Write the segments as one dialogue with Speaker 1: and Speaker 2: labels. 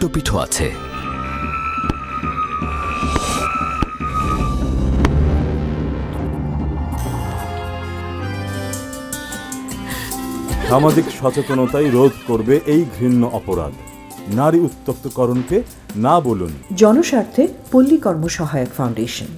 Speaker 1: খণ্ডপীঠও আছে।
Speaker 2: সামাজিক সচেতনতাই রোধ করবে এই ঘৃণ্য অপরাধ। নারী উত্তক্তকরণকে না বলুন।
Speaker 3: জনস্বার্থে পল্লী কর্ম সহায়ক ফাউন্ডেশন।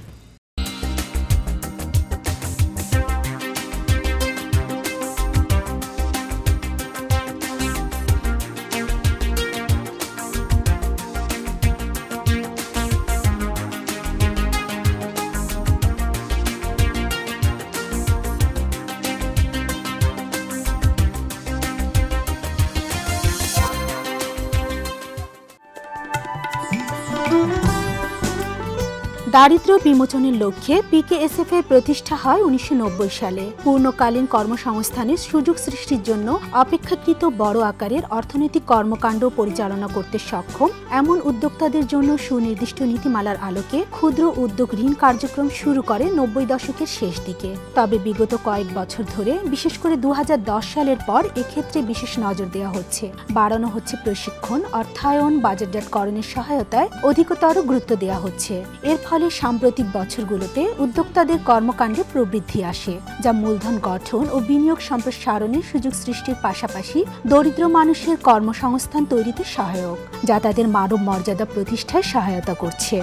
Speaker 4: দারিদ্র্য বিমোচনের লক্ষ্যে পিকেএসএফ এর প্রতিষ্ঠা হয় 1990 সালে। পূর্ণকালীন কর্মসংস্থানের সুযোগ সৃষ্টির জন্য অপেক্ষাকৃত বড় আকারের অর্থনৈতিক কর্মকাণ্ড পরিচালনা করতে সক্ষম এমন উদ্যোক্তাদের জন্য সুনির্দিষ্ট নীতিমালার আলোকে ক্ষুদ্র উদ্যোগ ঋণ কার্যক্রম শুরু করে 90 দশকের শেষ দিকে। তবে বিগত কয়েক বছর ধরে, বিশেষ করে 2010 সালের পর এক্ষেত্রে বিশেষ নজর দেওয়া হচ্ছে। বাড়ানো হচ্ছে প্রশিক্ষণ, অর্থায়ন, বাজারজাতকরণের সহায়তায় অধিকতর গুরুত্ব দেওয়া হচ্ছে। এর ফলে সাম্প্রতিক বছরগুলোতে উদ্যোক্তাদের কর্মকাণ্ডে প্রবৃদ্ধি আসে, যা মূলধন গঠন ও বিনিয়োগ সম্প্রসারণের সুযোগ সৃষ্টির পাশাপাশি দরিদ্র মানুষের কর্মসংস্থান তৈরিতে সহায়ক, যা তাদের মানব মর্যাদা প্রতিষ্ঠায় সহায়তা করছে।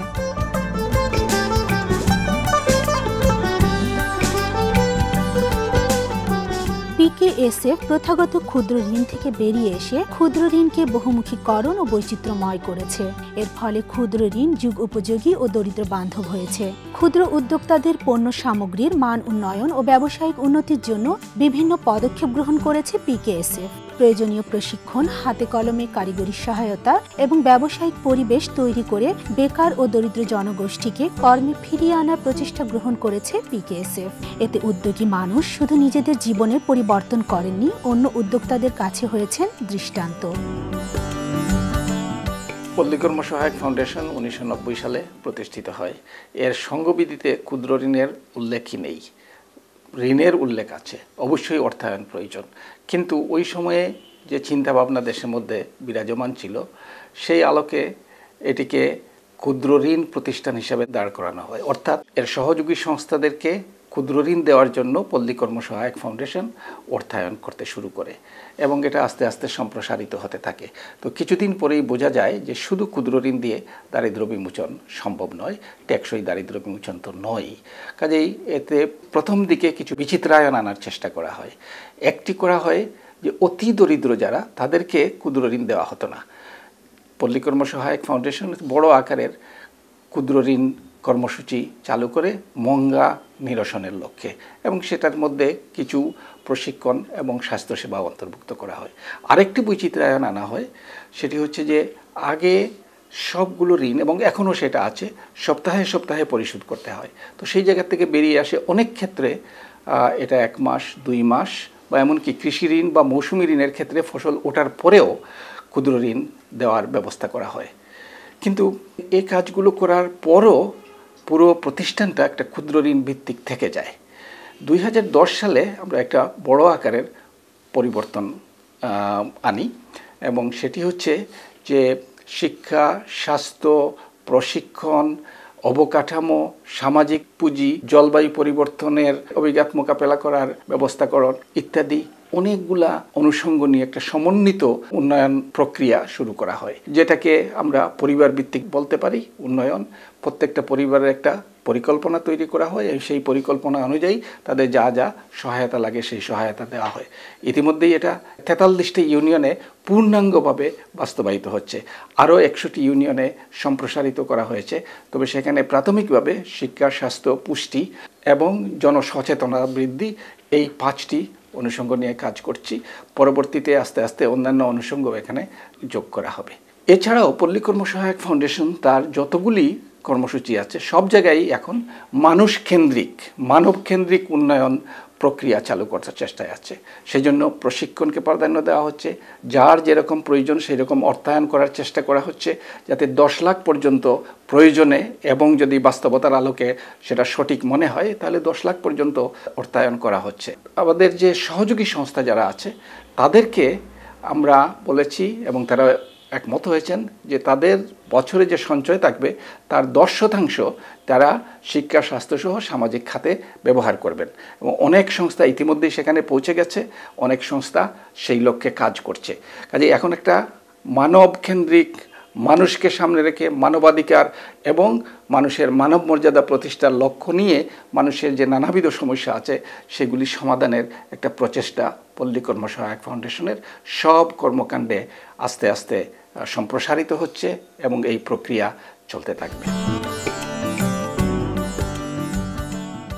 Speaker 4: পিকেএসএফ প্রথাগত ক্ষুদ্র ঋণ থেকে বেরিয়ে এসে ক্ষুদ্র ঋণকে বহুমুখীকরণ ও বৈচিত্র্যময় করেছে। এর ফলে ক্ষুদ্র ঋণ যুগ উপযোগী ও দরিদ্র বান্ধব হয়েছে। ক্ষুদ্র উদ্যোক্তাদের পণ্য সামগ্রীর মান উন্নয়ন ও ব্যবসায়িক উন্নতির জন্য বিভিন্ন পদক্ষেপ গ্রহণ করেছে পিকেএসএফ। প্রয়োজনীয় প্রশিক্ষণ, হাতে কলমে কারিগরি সহায়তা এবং ব্যবসায়িক পরিবেশ তৈরি করে বেকার ও দরিদ্র জনগোষ্ঠীকে কর্মে ফিরিয়ে আনার প্রচেষ্টা গ্রহণ করেছে পিকেএসএফ। এতে উদ্যোগী মানুষ শুধু নিজেদের জীবনের পরিবর্তন করেননি, অন্য উদ্যোক্তাদের কাছে হয়েছেন দৃষ্টান্ত।
Speaker 5: পল্লী কর্ম সহায়ক ফাউন্ডেশন 1990 সালে প্রতিষ্ঠিত হয়। এর সঙ্গবিধিতে ক্ষুদ্র ঋণের উল্লেখই নেই। ঋণের উল্লেখ আছে, অবশ্যই অর্থায়ন প্রয়োজন, কিন্তু ওই সময়ে যে চিন্তাভাবনা দেশের মধ্যে বিরাজমান ছিল সেই আলোকে এটিকে ক্ষুদ্র ঋণ প্রতিষ্ঠান হিসাবে দাঁড় করানো হয়। অর্থাৎ এর সহযোগী সংস্থাদেরকে ক্ষুদ্র ঋণ দেওয়ার জন্য পল্লী কর্ম সহায়ক ফাউন্ডেশন অর্থায়ন করতে শুরু করে এবং এটা আস্তে আস্তে সম্প্রসারিত হতে থাকে। তো কিছুদিন পরেই বোঝা যায় যে শুধু ক্ষুদ্র ঋণ দিয়ে দারিদ্র্য বিমোচন সম্ভব নয়, টেকসই দারিদ্র্য বিমোচন তো নয়। কাজেই এতে প্রথম দিকে কিছু বিচিত্রায়ন আনার চেষ্টা করা হয়। একটি করা হয় যে অতি দরিদ্র যারা, তাদেরকে ক্ষুদ্র ঋণ দেওয়া হতো না। পল্লী কর্ম সহায়ক ফাউন্ডেশন বড় আকারের ক্ষুদ্র ঋণ কর্মসূচি চালু করে মঙ্গা নিরসনের লক্ষ্যে, এবং সেটার মধ্যে কিছু প্রশিক্ষণ এবং স্বাস্থ্যসেবা অন্তর্ভুক্ত করা হয়। আরেকটি বৈচিত্র্যায়ন আনা হয়, সেটি হচ্ছে যে আগে সবগুলো ঋণ, এবং এখনও সেটা আছে, সপ্তাহে সপ্তাহে পরিশোধ করতে হয়। তো সেই জায়গা থেকে বেরিয়ে আসে অনেক ক্ষেত্রে এটা 1 মাস 2 মাস বা এমনকি কৃষি ঋণ বা মৌসুমি ঋণের ক্ষেত্রে ফসল ওঠার পরেও ক্ষুদ্র ঋণ দেওয়ার ব্যবস্থা করা হয়। কিন্তু এই কাজগুলো করার পরও পুরো প্রতিষ্ঠানটা একটা ক্ষুদ্র ঋণ ভিত্তিক থেকে যায়। 2010 সালে আমরা একটা বড় আকারের পরিবর্তন আনি, এবং সেটি হচ্ছে যে শিক্ষা, স্বাস্থ্য, প্রশিক্ষণ, অবকাঠামো, সামাজিক পুঁজি, জলবায়ু পরিবর্তনের অভিঘাত মোকাবেলা করার ব্যবস্থাকরণ ইত্যাদি অনেকগুলা অনুষঙ্গ নিয়ে একটা সমন্বিত উন্নয়ন প্রক্রিয়া শুরু করা হয়, যেটাকে আমরা পরিবার ভিত্তিক বলতে পারি। উন্নয়ন, প্রত্যেকটা পরিবারের একটা পরিকল্পনা তৈরি করা হয়, সেই পরিকল্পনা অনুযায়ী তাদের যা যা সহায়তা লাগে সেই সহায়তা দেওয়া হয়। ইতিমধ্যেই এটা 43টি ইউনিয়নে পূর্ণাঙ্গভাবে বাস্তবায়িত হচ্ছে। আরও 100টি ইউনিয়নে সম্প্রসারিত করা হয়েছে। তবে সেখানে প্রাথমিকভাবে শিক্ষা, স্বাস্থ্য, পুষ্টি এবং জনসচেতনতা বৃদ্ধি, এই 5টি অনুষঙ্গ নিয়ে কাজ করছি। পরবর্তীতে আস্তে আস্তে অন্যান্য অনুষঙ্গ এখানে যোগ করা হবে। এছাড়াও পল্লী কর্ম সহায়ক ফাউন্ডেশন তার যতগুলি কর্মসূচি আছে সব জায়গায় এখন মানবকেন্দ্রিক উন্নয়ন প্রক্রিয়া চালু করার চেষ্টায় আছে। সেজন্য প্রশিক্ষণকে প্রাধান্য দেওয়া হচ্ছে, যার যেরকম প্রয়োজন সেই রকম অর্থায়ন করার চেষ্টা করা হচ্ছে, যাতে 10 লাখ পর্যন্ত প্রয়োজনে, এবং যদি বাস্তবতার আলোকে সেটা সঠিক মনে হয় তাহলে 10 লাখ পর্যন্ত অর্থায়ন করা হচ্ছে। আমাদের যে সহযোগী সংস্থা যারা আছে তাদেরকে আমরা বলেছি, এবং তারা একমত হয়েছেন যে তাদের বছরে যে সঞ্চয় থাকবে তার 10% তারা শিক্ষা, স্বাস্থ্যসহ সামাজিক খাতে ব্যবহার করবেন। এবং অনেক সংস্থা ইতিমধ্যেই সেখানে পৌঁছে গেছে, অনেক সংস্থা সেই লক্ষ্যে কাজ করছে। কাজে এখন একটা মানবকেন্দ্রিক, মানুষকে সামনে রেখে মানবাধিকার এবং মানুষের মানব মর্যাদা প্রতিষ্ঠার লক্ষ্য নিয়ে মানুষের যে নানাবিধ সমস্যা আছে সেগুলি সমাধানের একটা প্রচেষ্টা পল্লী কর্মসহায়ক ফাউন্ডেশনের সব কর্মকাণ্ডে আস্তে আস্তে সম্প্রসারিত হচ্ছে এবং এই প্রক্রিয়া চলতে থাকবে।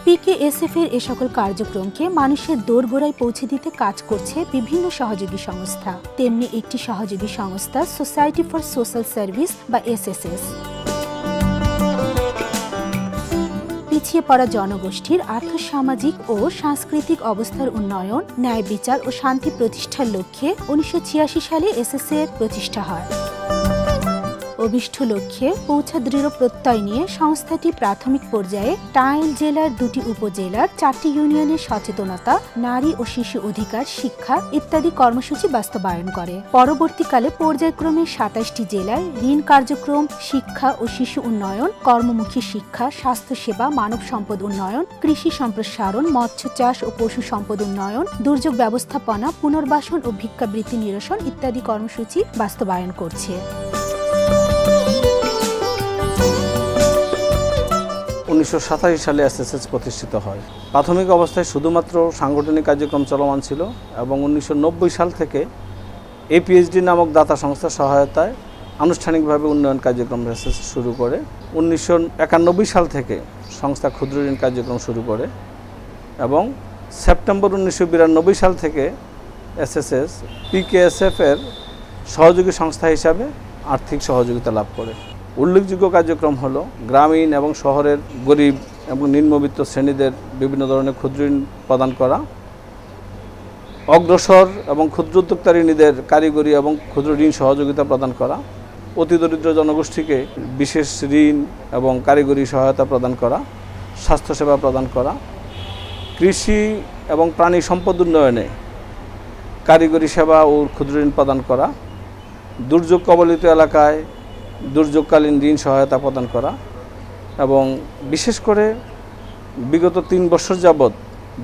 Speaker 4: পিকেএসএফ এর এ সকল কার্যক্রমকে মানুষের দোরগোড়ায় পৌঁছে দিতে কাজ করছে বিভিন্ন সহযোগী সংস্থা। তেমনি একটি সহযোগী সংস্থা সোসাইটি ফর সোশ্যাল সার্ভিস বা এসএসএস। পিছিয়ে পড়া জনগোষ্ঠীর আর্থসামাজিক ও সাংস্কৃতিক অবস্থার উন্নয়ন, ন্যায় বিচার ও শান্তি প্রতিষ্ঠার লক্ষ্যে 1986 সালে এসএসএ প্রতিষ্ঠা হয়। অভিষ্ট লক্ষ্যে পৌঁছা দৃঢ় প্রত্যয় নিয়ে সংস্থাটি প্রাথমিক পর্যায়ে টাঙ্গাইল জেলার 2টি উপজেলার 4টি ইউনিয়নের সচেতনতা, নারী ও শিশু অধিকার, শিক্ষা ইত্যাদি কর্মসূচি বাস্তবায়ন করে। পরবর্তীকালে পর্যায়ক্রমে 27টি জেলায় ঋণ কার্যক্রম, শিক্ষা ও শিশু উন্নয়ন, কর্মমুখী শিক্ষা, স্বাস্থ্যসেবা, মানব সম্পদ উন্নয়ন, কৃষি সম্প্রসারণ, মৎস্য চাষ ও পশু সম্পদ উন্নয়ন, দুর্যোগ ব্যবস্থাপনা, পুনর্বাসন ও ভিক্ষাবৃত্তি নিরসন ইত্যাদি কর্মসূচি বাস্তবায়ন করছে।
Speaker 1: 1987 সালে এসএসএস প্রতিষ্ঠিত হয়। প্রাথমিক অবস্থায় শুধুমাত্র সাংগঠনিক কার্যক্রম চলমান ছিল এবং 1990 সাল থেকে এপিএইচডি নামক দাতা সংস্থার সহায়তায় আনুষ্ঠানিকভাবে উন্নয়ন কার্যক্রম এসএসএস শুরু করে। 1991 সাল থেকে সংস্থা ক্ষুদ্র ঋণ কার্যক্রম শুরু করে এবং সেপ্টেম্বর 1992 সাল থেকে এসএসএস পিকেএসএফ এর সহযোগী সংস্থা হিসাবে আর্থিক সহযোগিতা লাভ করে। উল্লেখযোগ্য কার্যক্রম হলো গ্রামীণ এবং শহরের গরিব এবং নিম্নবিত্ত শ্রেণীদের বিভিন্ন ধরনের ক্ষুদ্র ঋণ প্রদান করা, অগ্রসর এবং ক্ষুদ্র উদ্যোক্তা ঋণীদের কারিগরি এবং ক্ষুদ্র ঋণ সহযোগিতা প্রদান করা, অতিদরিদ্র জনগোষ্ঠীকে বিশেষ ঋণ এবং কারিগরি সহায়তা প্রদান করা, স্বাস্থ্যসেবা প্রদান করা, কৃষি এবং প্রাণী সম্পদ উন্নয়নে কারিগরি সেবা ও ক্ষুদ্র ঋণ প্রদান করা, দুর্যোগ কবলিত এলাকায় দুর্যোগকালীন ঋণ সহায়তা প্রদান করা এবং বিশেষ করে বিগত 3 বছর যাবৎ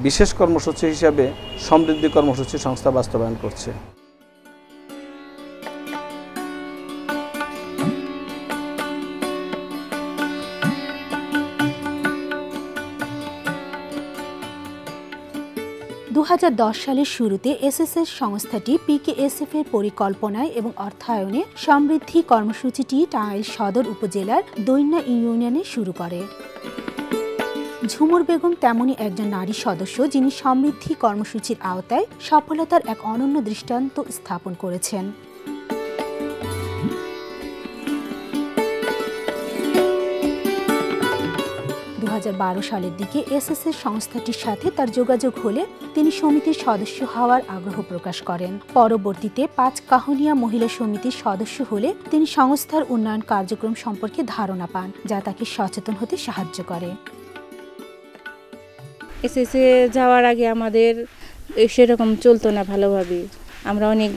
Speaker 1: বিশেষ কর্মসূচি হিসাবে সমৃদ্ধি কর্মসূচি সংস্থা বাস্তবায়ন করছে।
Speaker 4: সালের শুরুতে এসএসএস সংস্থাটি পিকেএসএফ এর পরিকল্পনায় এবং অর্থায়নে সমৃদ্ধি কর্মসূচিটি টাঙ্গাইল সদর উপজেলার দৈন্যা ইউনিয়নে শুরু করে। ঝুমুর বেগম তেমনই একজন নারী সদস্য যিনি সমৃদ্ধি কর্মসূচির আওতায় সফলতার এক অনন্য দৃষ্টান্ত স্থাপন করেছেন। 2012 সালের দিকে এসএসএস সংস্থাটির সাথে তার যোগাযোগ হলে তিনি সমিতির সদস্য হওয়ার আগ্রহ প্রকাশ করেন। পরবর্তীতে 5 কাহুনিয়া মহিলা সমিতির সদস্য হলে তিনি সংস্থার উন্নয়ন কার্যক্রম সম্পর্কে ধারণা পান, যা তাকে সচেতন হতে সাহায্য করে।
Speaker 6: এসএসএ যাওয়ার আগে আমাদের সেরকম চলতো না ভালোভাবে, আমরা অনেক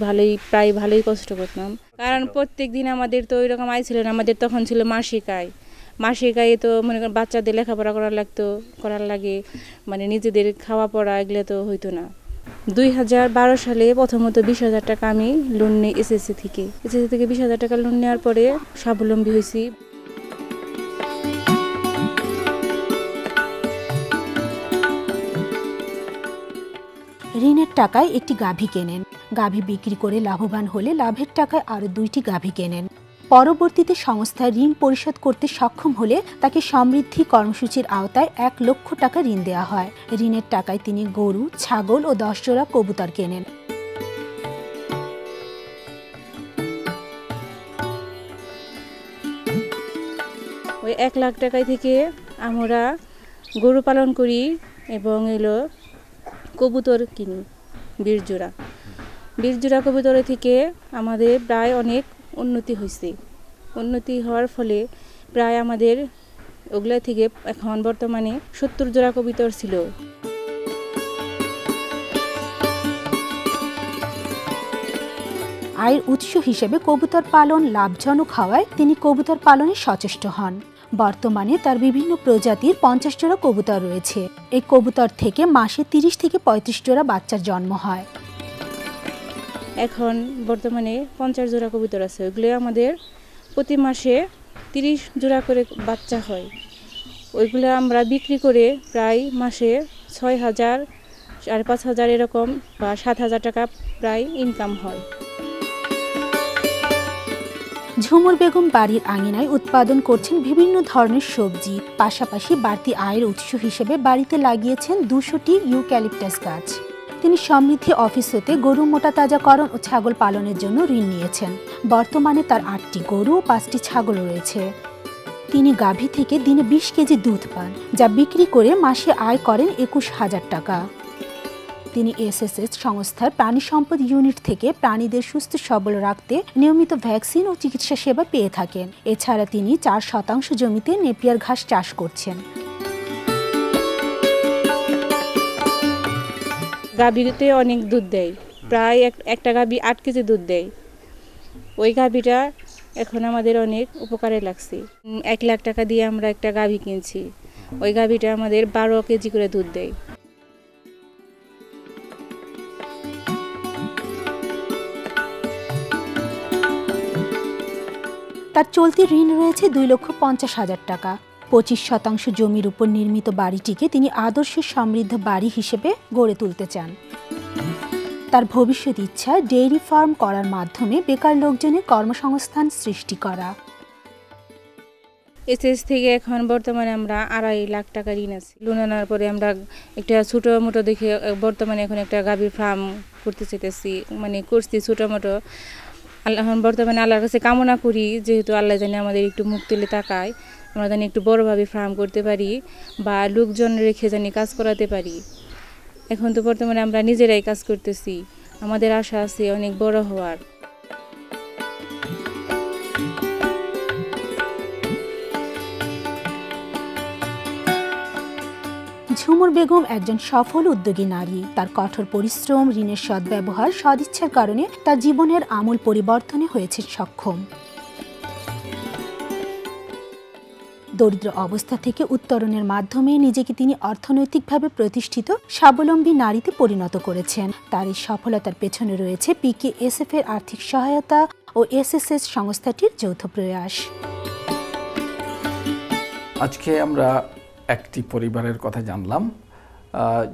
Speaker 6: প্রায় ভালোই কষ্ট করতাম, কারণ প্রত্যেক দিন আমাদের তো ওইরকম আয় ছিল না। আমাদের তখন ছিল মাসিক আয়ে তো মনে করেন বাচ্চাদের লেখাপড়া করার লাগে, মানে নিজেদের খাওয়া পড়া এগুলো তো হইতো না। 2012 সালে প্রথমত 20,000 টাকা আমি লোন নিই এসএসসি থেকে 20,000 টাকা লোন নেওয়ার পরে স্বাবলম্বী হয়েছি।
Speaker 4: ঋণের টাকায় একটি গাভী কেনেন, গাভী বিক্রি করে লাভবান হলে লাভের টাকায় আরও 2টি গাভী কেনেন। পরবর্তীতে সংস্থা ঋণ পরিশোধ করতে সক্ষম হলে তাকে সমৃদ্ধি কর্মসূচির আওতায় 1 লক্ষ টাকা ঋণ দেওয়া হয়। ঋণের টাকায় তিনি গরু, ছাগল ও 10 জোড়া কবুতর কেনেন।
Speaker 6: ওই 1 লাখ টাকায় থেকে আমরা গরু পালন করি এবং কবুতর কিনি 20 জোড়া। 20 জোড়া কবুতরের থেকে আমাদের প্রায় অনেক উন্নতি হয়েছে। উন্নতি হওয়ার ফলে প্রায় আমাদের ওগুলা থেকে এখন বর্তমানে 70 জোড়া কবুতর ছিল।
Speaker 4: আয়ের উৎস হিসেবে কবুতর পালন লাভজনক হওয়ায় তিনি কবুতর পালনে সচেষ্ট হন। বর্তমানে তার বিভিন্ন প্রজাতির 50 জোড়া কবুতর রয়েছে। এই কবুতর থেকে মাসে 30 থেকে 35 জোড়া বাচ্চার জন্ম হয়।
Speaker 6: এখন বর্তমানে 50 জোড়া কবুতর আছে, ওইগুলো আমাদের প্রতি মাসে 30 জোড়া করে বাচ্চা হয়। ওইগুলো আমরা বিক্রি করে প্রায় মাসে 6,000, 5,500 এরকম বা 7,000 টাকা প্রায় ইনকাম হয়।
Speaker 4: ঝুমুর বেগম বাড়ির আঙিনায় উৎপাদন করছেন বিভিন্ন ধরনের সবজি, পাশাপাশি বাড়তি আয়ের উৎস হিসেবে বাড়িতে লাগিয়েছেন 200টি ইউক্যালিপটাস গাছ। তিনি সমৃদ্ধি অফিস হতে গরু মোটা তাজাকরণ ও ছাগল পালনের জন্য ঋণ নিয়েছেন। বর্তমানে তার 8টি গরু ও 5টি ছাগল রয়েছে। তিনি গাভী থেকে দিনে 20 কেজি দুধ পান, যা বিক্রি করে মাসে আয় করেন 21,000 টাকা। তিনি এসএসএস সংস্থার প্রাণী সম্পদ ইউনিট থেকে প্রাণীদের সুস্থ সবল রাখতে নিয়মিত ভ্যাকসিন ও চিকিৎসা সেবা পেয়ে থাকেন। এছাড়া তিনি 4% জমিতে নেপিয়ার ঘাস চাষ করছেন।
Speaker 6: গাভীতে অনেক দুধ দেয়, প্রায় একটা গাভী 8 কেজি দুধ দেয়। ওই গাভীটা এখন আমাদের অনেক উপকারে লাগছে। 1 লাখ টাকা দিয়ে আমরা একটা গাভী কিনছি, ওই গাভীটা আমাদের 12 কেজি করে দুধ দেয়।
Speaker 4: তার চলতি ঋণ রয়েছে 2,50,000 টাকা। 25% জমির উপর নির্মিত বাড়িটিকে তিনি আদর্শ সমৃদ্ধ বাড়ি হিসেবে গড়ে তুলতে চান। তার ভবিষ্যৎ ইচ্ছা ডেইরি ফার্ম করার মাধ্যমে বেকার লোকজনের কর্মসংস্থান সৃষ্টি করা।
Speaker 6: এসএস থেকে এখন বর্তমানে আমরা 2.5 লাখ টাকা ঋণ আছে। লোন আনার পরে আমরা একটা ছোটো মোটো দেখে বর্তমানে এখন একটা গাভীর ফার্ম করতে চাইতেছি, মানে করছি ছোটো মোটো। এখন বর্তমানে আল্লাহর কাছে কামনা করি, যেহেতু আল্লাহ জানি আমাদের একটু মুখ তুলে তাকায়, আমরা জানি একটু বড়োভাবে ফার্ম করতে পারি বা লোকজন রেখে জানি কাজ করাতে পারি। এখন তো বর্তমানে আমরা নিজেরাই কাজ করতেছি, আমাদের আশা আছে অনেক বড় হওয়ার।
Speaker 4: ঝুমুর বেগম একজন সফল উদ্যোগী নারী। তার কঠোর পরিশ্রম, ঋণের সদ্ব্যবহার, সদিচ্ছার কারণে তার জীবনের আমূল পরিবর্তনে হয়েছে সক্ষম। দরিদ্র অবস্থা থেকে উত্তরণের মাধ্যমে নিজেকে তিনি অর্থনৈতিকভাবে প্রতিষ্ঠিত স্বাবলম্বী নারীতে পরিণত করেছেন। তার এই সফলতার পেছনে রয়েছে পিকেএসএফ এর আর্থিক সহায়তা ও এসএসএস সংস্থাটির যৌথ প্রয়াস।
Speaker 5: আজকে আমরা একটি পরিবারের কথা জানলাম,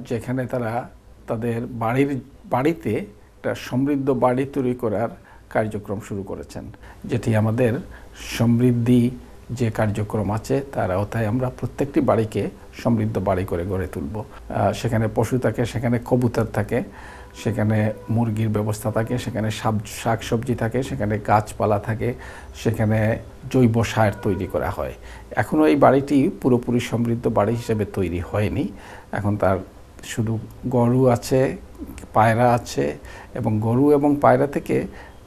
Speaker 5: যেখানে তারা তাদের বাড়িতে একটা সমৃদ্ধ বাড়ি তৈরি করার কার্যক্রম শুরু করেছেন, যেটি আমাদের সমৃদ্ধি যে কার্যক্রম আছে তার আওতায় আমরা প্রত্যেকটি বাড়িকে সমৃদ্ধ বাড়ি করে গড়ে তুলব। সেখানে পশু থাকে, সেখানে কবুতর থাকে, সেখানে মুরগির ব্যবস্থা থাকে, সেখানে শাক সবজি থাকে, সেখানে গাছপালা থাকে, সেখানে জৈব সার তৈরি করা হয়। এখনও এই বাড়িটি পুরোপুরি সমৃদ্ধ বাড়ি হিসেবে তৈরি হয়নি। এখন তার শুধু গরু আছে, পায়রা আছে, এবং গরু এবং পায়রা থেকে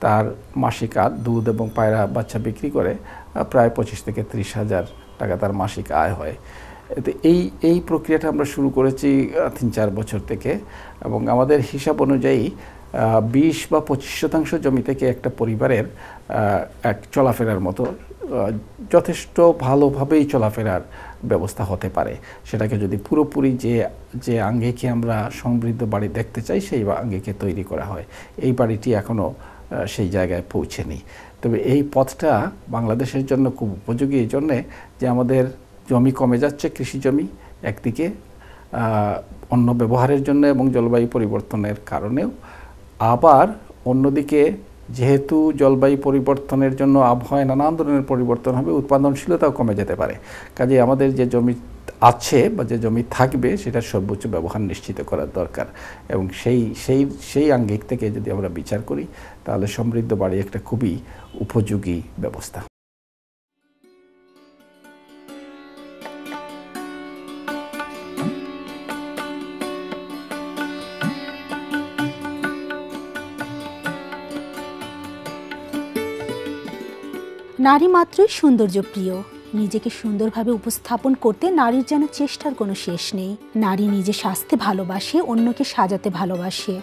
Speaker 5: তার মাসিক দুধ এবং পায়রা বাচ্চা বিক্রি করে প্রায় 25 থেকে 30,000 টাকা তার মাসিক আয় হয়। এতে এই প্রক্রিয়াটা আমরা শুরু করেছি 3-4 বছর থেকে, এবং আমাদের হিসাব অনুযায়ী 20 বা 25% জমি থেকে একটা পরিবারের এক চলাফেরার মতো যথেষ্ট ভালোভাবেই চলাফেরার ব্যবস্থা হতে পারে। সেটাকে যদি পুরোপুরি যে আঙ্গিকে আমরা সমৃদ্ধ বাড়ি দেখতে চাই সেই আঙ্গিকে তৈরি করা হয়। এই বাড়িটি এখনও সেই জায়গায় পৌঁছেনি। তবে এই পথটা বাংলাদেশের জন্য খুব উপযোগী এই জন্যে যে আমাদের জমি কমে যাচ্ছে, কৃষি জমি একদিকে, অন্য ব্যবহারের জন্য এবং জলবায়ু পরিবর্তনের কারণেও, আবার অন্যদিকে যেহেতু জলবায়ু পরিবর্তনের জন্য আবহাওয়ায় নানান ধরনের পরিবর্তন হবে, উৎপাদনশীলতাও কমে যেতে পারে। কাজে আমাদের যে জমি আছে বা যে জমি থাকবে সেটার সর্বোচ্চ ব্যবহার নিশ্চিত করার দরকার, এবং সেই আঙ্গিক থেকে যদি আমরা বিচার করি তাহলে সমৃদ্ধ বাড়ি একটা খুবই উপযোগী ব্যবস্থা।
Speaker 4: নারী মাত্রই সৌন্দর্য প্রিয়। নিজেকে সুন্দরভাবে উপস্থাপন করতে নারীর যেন চেষ্টার কোনো শেষ নেই। নারী নিজে সাজতে ভালোবাসে, অন্যকে সাজাতে ভালোবাসে।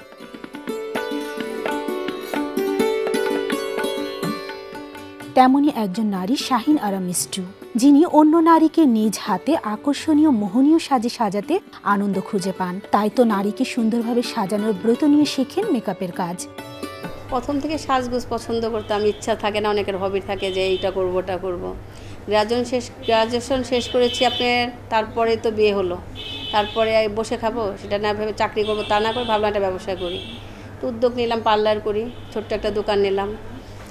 Speaker 4: তেমনি একজন নারী শাহিন আরা মিষ্টু, যিনি অন্য নারীকে নিজ হাতে আকর্ষণীয় মোহনীয় সাজে সাজাতে আনন্দ খুঁজে পান। তাই তো নারীকে সুন্দরভাবে সাজানোর ব্রত নিয়ে শেখেন মেকআপের কাজ।
Speaker 7: প্রথম থেকে সাজগোজ পছন্দ করতাম, ইচ্ছা থাকে না, অনেকের হবি থাকে যে এইটা করবো ওটা করবো। গ্রাজুয়েশন শেষ করেছি আপনার, তারপরে তো বিয়ে হলো। তারপরে বসে খাবো সেটা না ভেবে চাকরি করবো তা না করে ভাবলাম একটা ব্যবসা করি। তো উদ্যোগ নিলাম, পার্লার করি, ছোট্ট একটা দোকান নিলাম।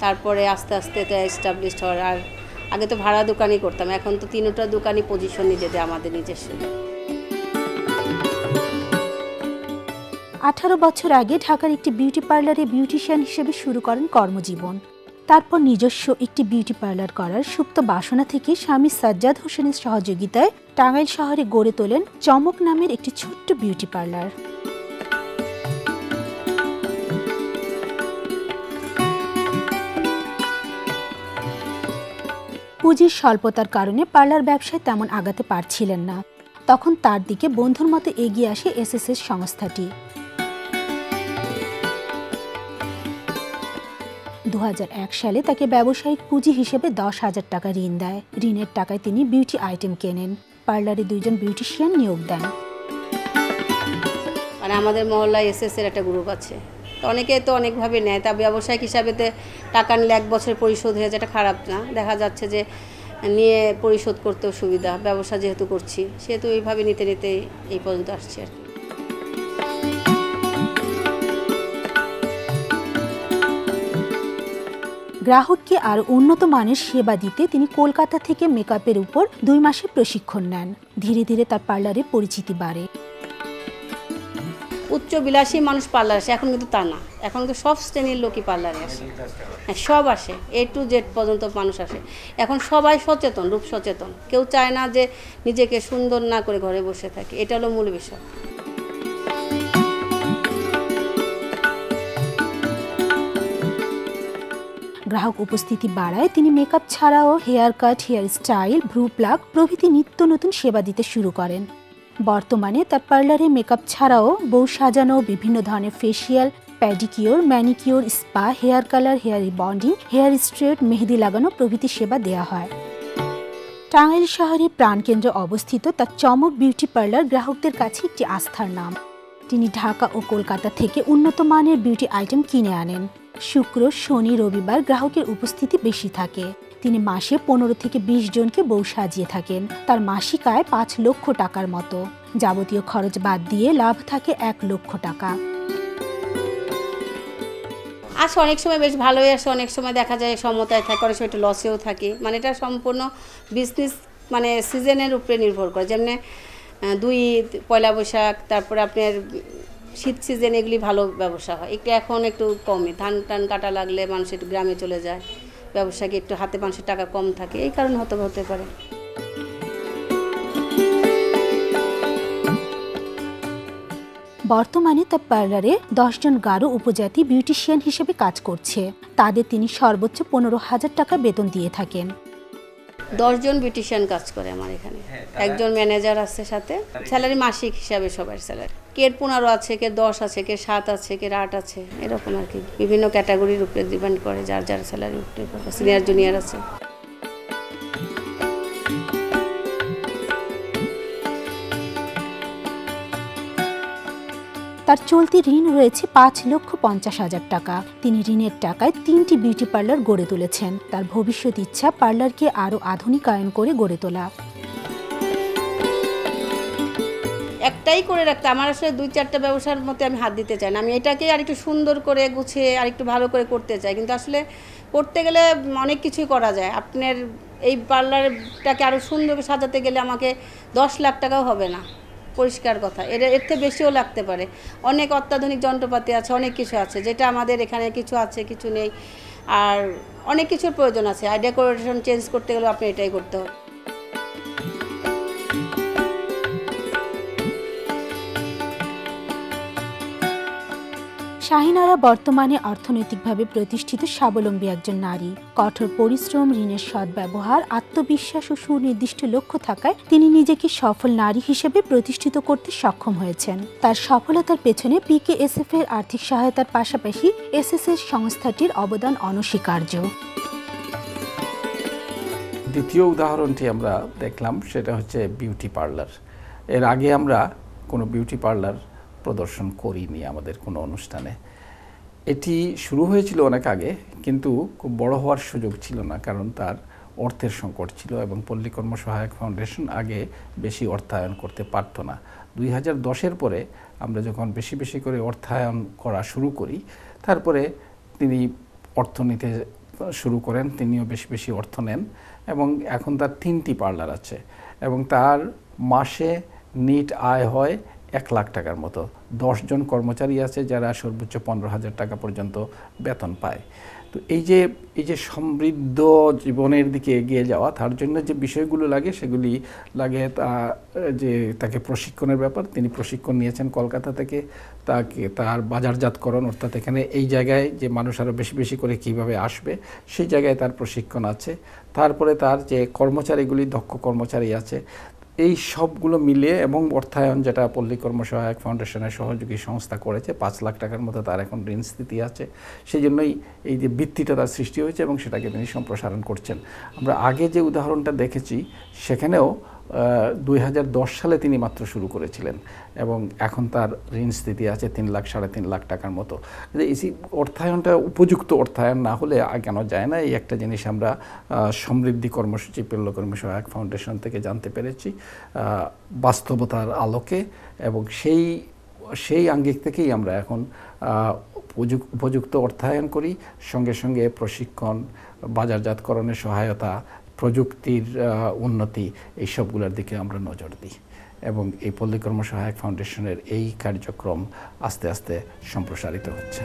Speaker 7: তারপরে আস্তে আস্তে এটা এস্টাবলিশড হওয়ার, আর আগে তো ভাড়া দোকানই করতাম, এখন তো তিনটা দোকানই পজিশন নিজেদের আমাদের নিজস্ব।
Speaker 4: 18 বছর আগে ঢাকার একটি বিউটি পার্লারে বিউটিশিয়ান হিসেবে শুরু করেন কর্মজীবন। তারপর নিজস্ব একটি বিউটি পার্লার করার সুপ্ত বাসনা থেকে স্বামী সাজ্জাদ হোসেনের সহযোগিতায় টাঙ্গাইল শহরে গড়ে তোলেন চমক নামের একটি ছোট্ট বিউটি পার্লার। পুঁজির স্বল্পতার কারণে পার্লার ব্যবসায় তেমন আগাতে পারছিলেন না। তখন তার দিকে বন্ধুর মতো এগিয়ে আসে এসএসএস সংস্থাটি। 2001 সালে তাকে ব্যবসায়িক পুঁজি হিসেবে 10,000 টাকা ঋণ দেয়। ঋণের টাকায় তিনি বিউটি আইটেম কেনেন, পার্লারে 2 জন বিউটিশিয়ান নিয়োগ দেন।
Speaker 7: মানে আমাদের মহল্লায় এসএসের একটা গ্রুপ আছে, তো অনেকে তো অনেকভাবে নেয়। তা ব্যবসায়িক হিসাবে টাকা নিলে 1 বছরে পরিশোধ হয়ে যায়, এটা খারাপ না। দেখা যাচ্ছে যে নিয়ে পরিশোধ করতেও সুবিধা, ব্যবসা যেহেতু করছি সেহেতু এইভাবে নিতে নিতে এই পর্যন্ত আসছে আর কি।
Speaker 4: গ্রাহককে আরও উন্নত মানের সেবা দিতে তিনি কলকাতা থেকে মেকআপের উপর 2 মাসের প্রশিক্ষণ নেন। ধীরে ধীরে তার পার্লারে পরিচিতি বাড়ে।
Speaker 7: উচ্চ বিলাসী মানুষ পার্লার আসে, এখন কিন্তু তা না। এখন তো সব শ্রেণীর লোকই পার্লারে আসে, হ্যাঁ সব আসে, A to Z পর্যন্ত মানুষ আসে। এখন সবাই সচেতন, রূপ সচেতন। কেউ চায় না যে নিজেকে সুন্দর না করে ঘরে বসে থাকে, এটা হলো মূল বিষয়।
Speaker 4: গ্রাহক উপস্থিতি বাড়ায় তিনি মেকআপ ছাড়াও হেয়ার কাট, হেয়ার স্টাইল, ভ্রু প্লাগ প্রভৃতি নিত্য নতুন সেবা দিতে শুরু করেন। বর্তমানে তার পার্লারে মেকআপ ছাড়াও বউ সাজানো, বিভিন্ন ধরনের facial, pedicure, manicure, spa, hair colour, hair rebonding, hair straight, মেহেদি লাগানো প্রভৃতি সেবা দেওয়া হয়। টাঙ্গাইল শহরে প্রাণকেন্দ্রে অবস্থিত তার চমক বিউটি পার্লার গ্রাহকদের কাছে একটি আস্থার নাম। তিনি ঢাকা ও কলকাতা থেকে উন্নত মানের বিউটি আইটেম কিনে আনেন। শুক্র, শনি, রবিবার গ্রাহকের উপস্থিতি বেশি থাকে। তিনি মাসে 15 থেকে 20 জনকে বউ সাজিয়ে থাকেন। তার মাসিক আয় 5 লক্ষ টাকার মতো। যাবতীয় খরচ বাদ দিয়ে লাভ থাকে 1 লক্ষ টাকা।
Speaker 7: আসে অনেক সময় বেশ ভালোই আসে, অনেক সময় দেখা যায় সমতায় থাকে, অনেক সময় একটু লসেও থাকে। মানে এটা সম্পূর্ণ বিজনেস, মানে সিজনের উপরে নির্ভর করে। যেমন 2 ঈদ, পয়লা বৈশাখ, তারপরে আপনার শীত সিজন, এগুলি ভালো ব্যবসা হয়। এখন একটু কমই, ধান টান কাটা লাগলে মানুষ একটু গ্রামে চলে যায়, ব্যবসাকে একটু হাতে মানুষের টাকা কম থাকে, এই কারণে হতে পারে।
Speaker 4: বর্তমানে তার পার্লারে 10 জন গারো উপজাতি বিউটিশিয়ান হিসেবে কাজ করছে। তাদের তিনি সর্বোচ্চ 15,000 টাকা বেতন দিয়ে থাকেন।
Speaker 7: 10 জন বিউটিশিয়ান কাজ করে আমার এখানে, একজন ম্যানেজার আছে সাথে। স্যালারি মাসিক হিসাবে সবার স্যালারি, কে 15 আছে, কে 10 আছে, কে 7 আছে, কে 8 আছে, এরকম আর কি। বিভিন্ন ক্যাটাগরির উপরে ডিপেন্ড করে, যার যার স্যালারি উপরে। সিনিয়র জুনিয়র আছে।
Speaker 4: তার চলতি ঋণ রয়েছে 5,50,000 টাকা। তিনি ঋণের টাকায় 3টি বিউটি পার্লার গড়ে তুলেছেন। তার ভবিষ্যৎ ইচ্ছা পার্লারকে আরও আধুনিকায়ন করে গড়ে তোলা।
Speaker 7: একটাই করে রাখতে আমার আসলে 2-4টা ব্যবসার মধ্যে আমি হাত দিতে চাই না। আমি এটাকে আরেকটু সুন্দর করে গুছিয়ে আরেকটু ভালো করে করতে চাই, কিন্তু আসলে করতে গেলে অনেক কিছুই করা যায়। আপনার এই পার্লারটাকে আরও সুন্দর করে সাজাতে গেলে আমাকে 10 লাখ টাকাও হবে না, পরিষ্কার কথা। এর থেকে বেশিও লাগতে পারে। অনেক অত্যাধুনিক যন্ত্রপাতি আছে, অনেক কিছু আছে, যেটা আমাদের এখানে কিছু আছে, কিছু নেই। আর অনেক কিছুর প্রয়োজন আছে। আর ডেকোরেশন চেঞ্জ করতে গেলে আপনি এটাই করতে হবে।
Speaker 4: শাহিন আরা বর্তমানে অর্থনৈতিকভাবে প্রতিষ্ঠিত স্বাবলম্বী একজন নারী। কঠোর পরিশ্রম, ঋণের সদ্ব্যবহার, আত্মবিশ্বাস ও সুনির্দিষ্ট লক্ষ্য থাকায় তিনি নিজেকে সফল নারী হিসেবে প্রতিষ্ঠিত করতে সক্ষম হয়েছেন। তার সফলতার পেছনে PKSF এর আর্থিক সহায়তার পাশাপাশি এসএসএস সংস্থাটির অবদান অনস্বীকার্য।
Speaker 5: দ্বিতীয় উদাহরণটি আমরা দেখলাম, সেটা হচ্ছে বিউটি পার্লার। এর আগে আমরা কোনো বিউটি পার্লার প্রদর্শন করিনি আমাদের কোনো অনুষ্ঠানে। এটি শুরু হয়েছিল অনেক আগে, কিন্তু খুব বড় হওয়ার সুযোগ ছিল না, কারণ তার অর্থের সংকট ছিল এবং পল্লী কর্মসহায়ক ফাউন্ডেশন আগে বেশি অর্থায়ন করতে পারতো না। 2010-এর পরে আমরা যখন বেশি বেশি করে অর্থায়ন করা শুরু করি, তারপরে তিনি অর্থ নিতে শুরু করেন, তিনিও বেশি বেশি অর্থ নেন এবং এখন তার 3টি পার্লার আছে এবং তার মাসে নিট আয় হয় 1 লাখ টাকার মতো। 10 জন কর্মচারী আছে যারা সর্বোচ্চ 15,000 টাকা পর্যন্ত বেতন পায়। তো এই যে সমৃদ্ধ জীবনের দিকে এগিয়ে যাওয়া, তার জন্য যে বিষয়গুলো লাগে সেগুলি লাগে যে তাকে প্রশিক্ষণের ব্যাপার। তিনি প্রশিক্ষণ নিয়েছেন কলকাতা থেকে, তার বাজারজাতকরণ, অর্থাৎ এখানে এই জায়গায় যে মানুষ আরও বেশি বেশি করে কীভাবে আসবে সেই জায়গায় তার প্রশিক্ষণ আছে। তারপরে তার যে কর্মচারীগুলি, দক্ষ কর্মচারী আছে, এই সবগুলো মিলিয়ে এবং অর্থায়ন যেটা পল্লী কর্মসহায়ক ফাউন্ডেশনের সহযোগী সংস্থা করেছে, 5 লাখ টাকার মতো তার এখন ঋণ স্থিতি আছে। সেই জন্যই এই যে ভিত্তিটা তার সৃষ্টি হয়েছে এবং সেটাকে তিনি সম্প্রসারণ করছেন। আমরা আগে যে উদাহরণটা দেখেছি সেখানেও 2010 সালে তিনি মাত্র শুরু করেছিলেন এবং এখন তার ঋণ স্থিতি আছে 3 লাখ, 3.5 লাখ টাকার মতো। এই অর্থায়নটা উপযুক্ত অর্থায়ন না হলে আগানো যায় না। এই একটা জিনিস আমরা সমৃদ্ধি কর্মসূচি পল্লী কর্মসহায়ক ফাউন্ডেশন থেকে জানতে পেরেছি বাস্তবতার আলোকে, এবং সেই আঙ্গিক থেকেই আমরা এখন উপযুক্ত অর্থায়ন করি, সঙ্গে সঙ্গে প্রশিক্ষণ, বাজারজাতকরণের সহায়তা, প্রযুক্তির উন্নতি, এই সবগুলোর দিকে আমরা নজর দিই এবং এই পল্লী কর্মসহায়ক ফাউন্ডেশনের এই কার্যক্রম আস্তে আস্তে সম্প্রসারিত হচ্ছে।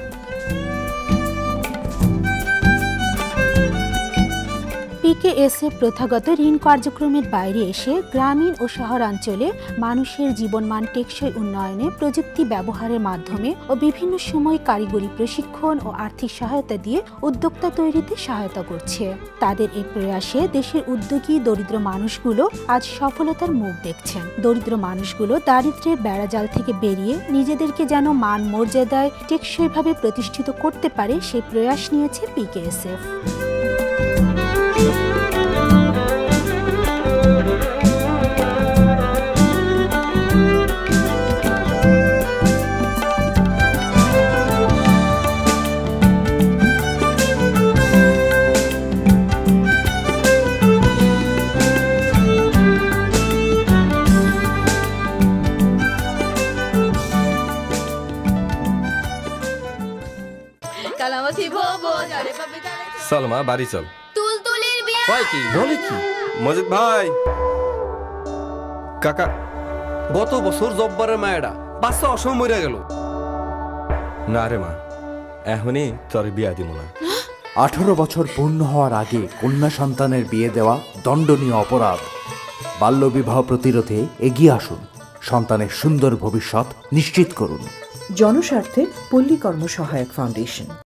Speaker 4: পিকেএসএফ প্রথাগত ঋণ কার্যক্রমের বাইরে এসে গ্রামীণ ও শহরাঞ্চলে মানুষের জীবনমান টেকসই উন্নয়নে প্রযুক্তি ব্যবহারের মাধ্যমে ও বিভিন্ন সময় কারিগরি প্রশিক্ষণ ও আর্থিক সহায়তা দিয়ে উদ্যোক্তা তৈরিতে সহায়তা করছে। তাদের এই প্রয়াসে দেশের উদ্যোগী দরিদ্র মানুষগুলো আজ সফলতার মুখ দেখছেন। দরিদ্র মানুষগুলো দারিদ্র্যের বেড়াজাল থেকে বেরিয়ে নিজেদেরকে যেন মান মর্যাদায় টেকসইভাবে প্রতিষ্ঠিত করতে পারে সেই প্রয়াস নিয়েছে পিকেএসএফ।
Speaker 8: চল মা, বাড়ি চল। বলে কি মজিদ ভাই? কাকা, গত বছর জব্বারের মায়েরা বাচ্চা অসময় মরে গেল। না রে মা, এখনই তোর বিয়া দিব না।
Speaker 9: 18 বছর পূর্ণ হওয়ার আগে কন্যা সন্তানের বিয়ে দেওয়া দণ্ডনীয় অপরাধ। বাল্যবিবাহ প্রতিরোধে এগিয়ে আসুন, সন্তানের সুন্দর ভবিষ্যৎ নিশ্চিত করুন।
Speaker 3: জনস্বার্থে পল্লী কর্মসহায়ক ফাউন্ডেশন।